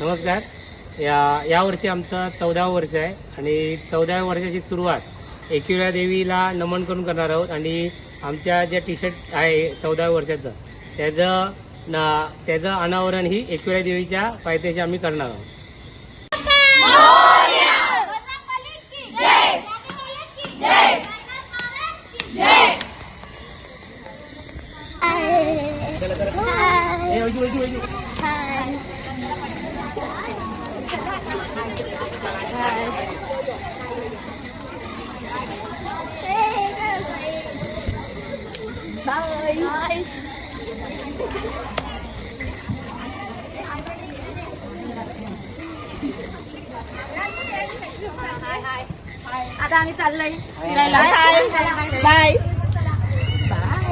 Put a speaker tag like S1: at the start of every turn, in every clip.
S1: नमस्कार. या वर्षी आमचं 14वं वर्ष आहे आणि 14व्या वर्षाची सुरुवात एकविरा देवीला नमन करून करणार आहोत. आणि आमच्या ज्या टी शर्ट आहे 14व्या वर्षाचं त्याचं अनावरण ही एकविरा देवीच्या पायथ्याशी आम्ही करणार आहोत.
S2: आता आम्ही चाललोय फिरायला. Bye bye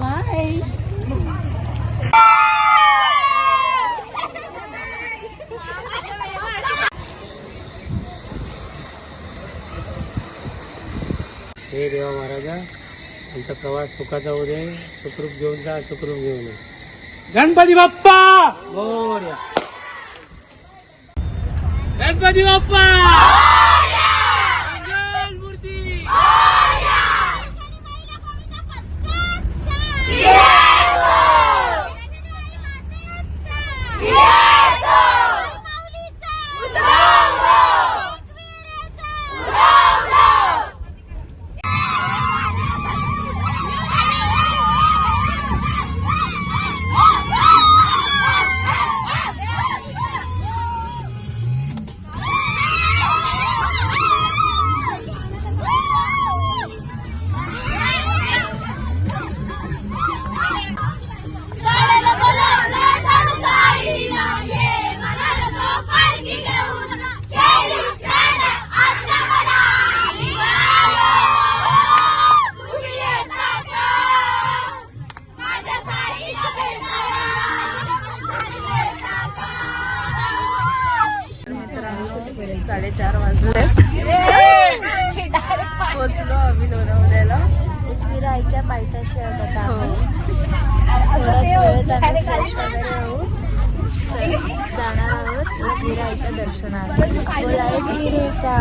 S2: bye.
S1: हे देवा महाराजा, आमचा प्रवास सुखाचा होऊ दे. सुखरूप घेऊन जा, सुखरूप घेऊन ये.
S3: गणपती बाप्पा
S1: मोरया. गणपती बाप्पा मूर्ती.
S2: मित्रांनो 4:30 वाजले. पोहोचलो आम्ही लोणावळ्याला. एकविरा आईच्या पायथ्याशी आहोत आम्ही. जाणार आहोत एकविरा आईच्या दर्शनाला. बोला एकविरेचा.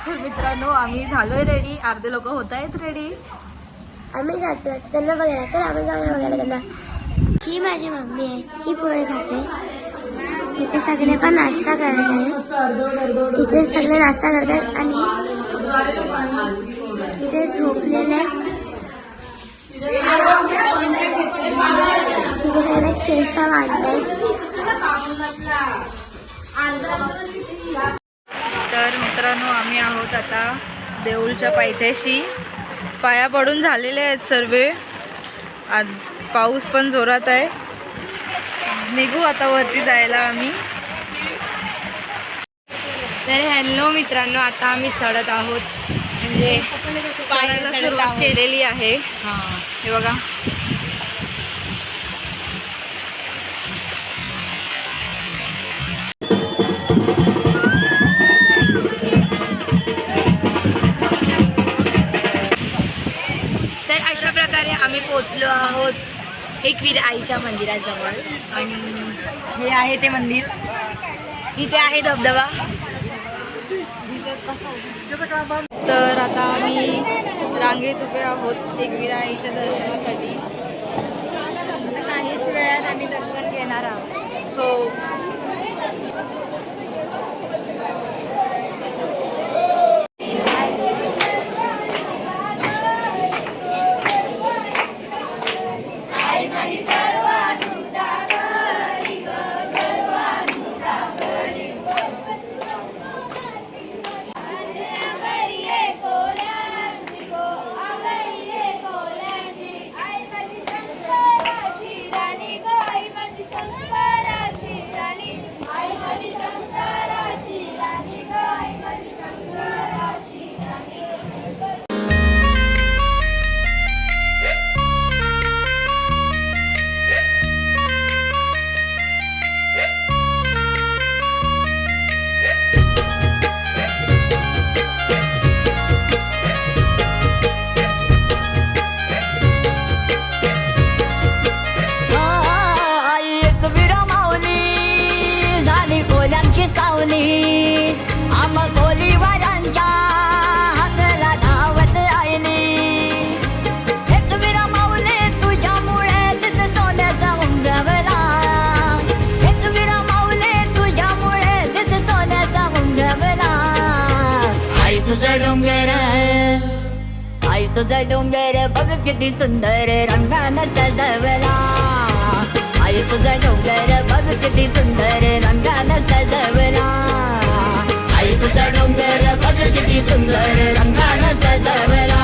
S2: तर मित्रांनो आम्ही झालोय रेडी. अर्धे लोक होत आहेत रेडी.
S4: आम्ही जातो त्यांना बघायला. चल आपण जाऊया बघायला त्यांना. ही माझी मम्मी आहे. ही पोहे खाते. इथे सगळे पण नाश्ता करत आहेत. इथे सगळे नाश्ता करतात आणि इथे झोपलेले इथे सगळे केस बांधतात.
S2: तर मित्रांनो आम्ही आहोत आता देऊळच्या पायथ्याशी. पाया पडून झालेले आहेत सर्व. आज पाऊस पण जोरात आहे. निघू आता वरती जायला आम्ही.
S5: तर हॅलो मित्रांनो, आता आम्ही चढत आहोत. म्हणजे
S2: पायाला सुरुवात केलेली आहे. हे बघा.
S5: तर अशा प्रकारे आम्ही पोचलो आहोत एकविरा आईच्या मंदिराजवळ. आणि हे आहे ते मंदिर. इथे आहे धबधबा.
S2: तर आता आम्ही रांगेत उभे आहोत एकविरा आईच्या दर्शनासाठी.
S5: आता काहीच वेळात आम्ही दर्शन घेणार आहोत.
S2: हो.
S4: शंकराची राणी गो आई माझी शंकराची राणी.
S5: तुझा डोंगर आई तुझा डोंगर बघ किती सुंदर रंगानं सजवला आई तुझा डोंगर बघ किती सुंदर रंगानं सजवला आई तुझा डोंगर बघ किती सुंदर रंगानं सजवला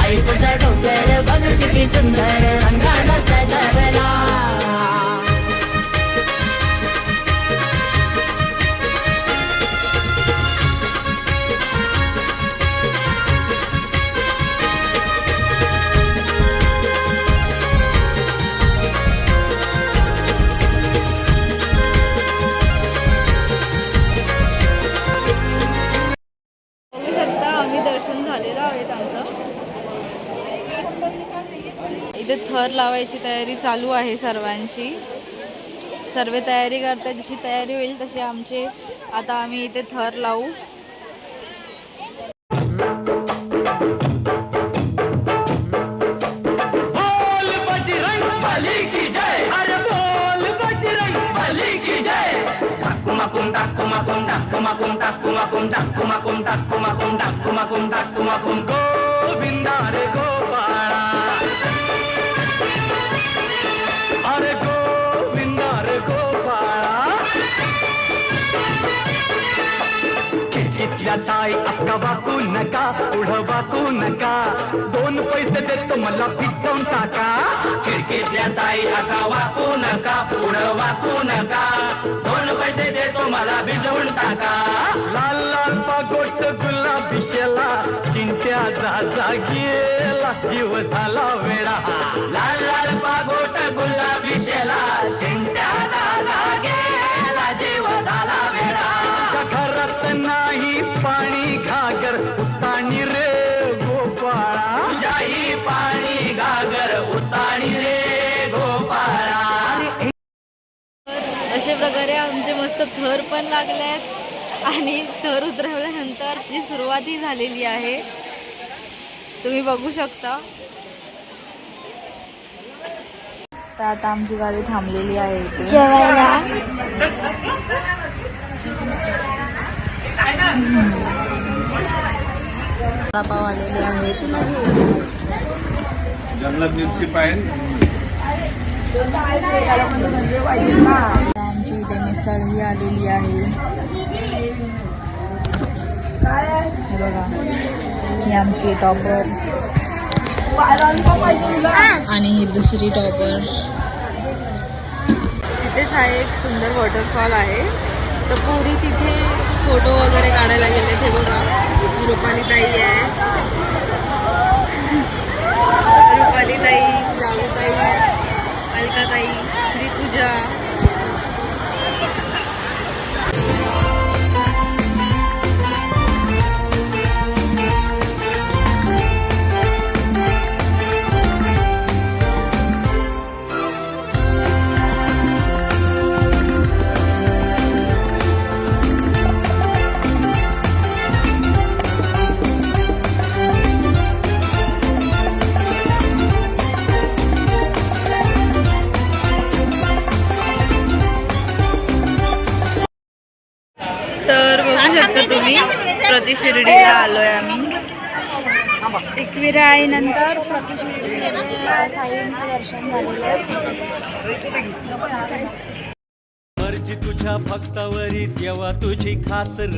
S5: आई तुझा डोंगर बघ किती सुंदर रंगानं सजवला
S2: बघू शकता आम्ही दर्शन झालेलं आहे आमचं. इथे थर लावायची तयारी चालू आहे सर्वांची. सर्व तयारी करतात, जशी तयारी होईल तशी आमचे आता आम्ही इथे थर लावू.
S3: बोल बजरंग बली की जय, अरे बोल बजरंग बली की जय. टाकुमाकुम टाकुमाकुम टाकुमाकुम टाकुमाकुम टाकुमाकुम टाकुमाकुम टाकुमाकुम टाकुमाकुम गोविंदा रे गोपाळा, अरे गोविंदा रे गोपाळा. खिडकीतल्या ताई अक्का वाकू नका, पुढं वाकू नका, दोन पैसे देतो मला पिटवून टाका. खिडकीतल्या ताई अक्का वाकू नका, पुढं वाकू नका, दोन पैसे देतो मला भिजवून टाका. लाल लाल पागोट गुलाबी शेला, चिंट्या जा गेला, जीव झाला वेडा. लाल लाल पागोट गुलाबी शेला, चिंट्या जा गेला, जीव झाला वेडा. घरात नाही पाणी घागर उताणी रे गोपाळा, तुझ्याही पाणी घागर उताणी रे गोपाळा.
S2: अशा प्रकारे आमचे मस्त थर पण लागले आहेत आणि थर उतरवल्यानंतर ती सुरुवातही झालेली आहे, तुम्ही बघू शकता. तर आता आमची गाडी थांबलेली आहे इथे
S4: जेवायला.
S2: वडापाव आलेले आहेत.
S3: जंगलात मिरची पाहिजे.
S2: आमची इथे मिसळ ही आलेली आहे. हे बघा, ही आमची टॉपर आणि ही दुसरी टॉपर. तिथेच हा एक सुंदर वॉटरफॉल आहे, तर पुरी तिथे फोटो वगैरे काढायला गेले. हे बघा, रुपाली ताई आहे, रुपाली ताई, जागू ताई, अलका ताई, श्रीपूजा. तर बघू शकता तुम्ही, प्रति शिर्डीला आलोय आम्ही.
S4: एकविरा आई नंतर प्रति साईंचं दर्शन झालेलं.
S3: मर्जी तुझ्या भक्तावरी देवा तुझी खासर.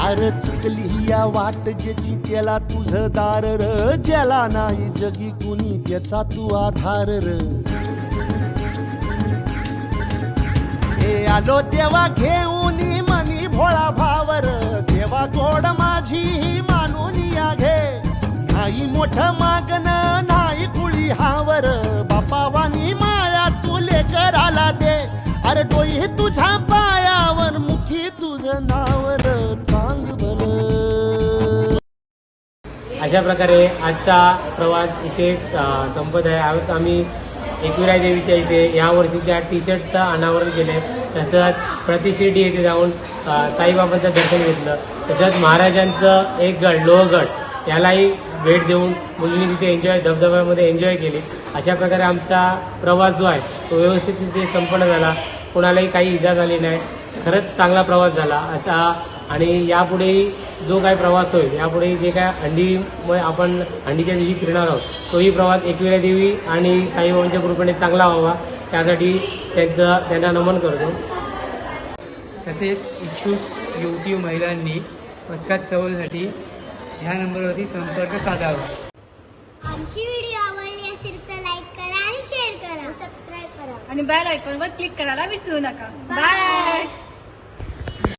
S6: अरे चुकली या वाट ज्याची त्याला तुझं दार र, ज्याला नाही जगी कुणी त्याचा तू आधार र. हे आलो देवा घेऊन मनी भोळा भावर, देवा गोड माझी ही मानून या घे. नाही मोठं मागण नाही कुळी हावर, बापावानी माया तू लेकराला दे. अरे डोई तुझ्या पायावर मुखी तुझं नावर चांग भलं.
S1: अशा प्रकारे आजचा प्रवास इथे संपत आहे. आज आम्ही एकविरा देवीच्या इथे या वर्षीच्या टी शर्टचं अनावरण केले. तसंच प्रति शिर्डी येथे जाऊन साईबाबांचं दर्शन घेतलं. तसंच महाराजांचं एक गड लोहगड यालाही भेट देऊन मुलींनी तिथे एन्जॉय, धबधब्यामध्ये एन्जॉय केली. अशा प्रकारे आमचा प्रवास जो आहे तो व्यवस्थित तिथे संपन्न झाला. कोणालाही काही इजा झाली नाही खरंच चांगला प्रवास झाला आता. आणि यापुढे जो काय प्रवास होईल, यापुढे जे काय आपण हंडीच्या दिवशी फिरणार आहोत, तोही प्रवास एकविरा देवी आणि साईबाबांच्या कृपेने चांगला व्हावा, त्यासाठी त्यांना नमन करतो.
S7: तसेच इच्छुक युवती महिलांनी पथकात सहभागासाठी ह्या नंबरवरती संपर्क साधावा.
S4: आमची व्हिडिओ आवडली असेल तर लाईक करा आणि शेअर करा, सबस्क्राईब करा
S2: आणि बेल आयकॉनवर क्लिक करायला विसरू नका. बाय.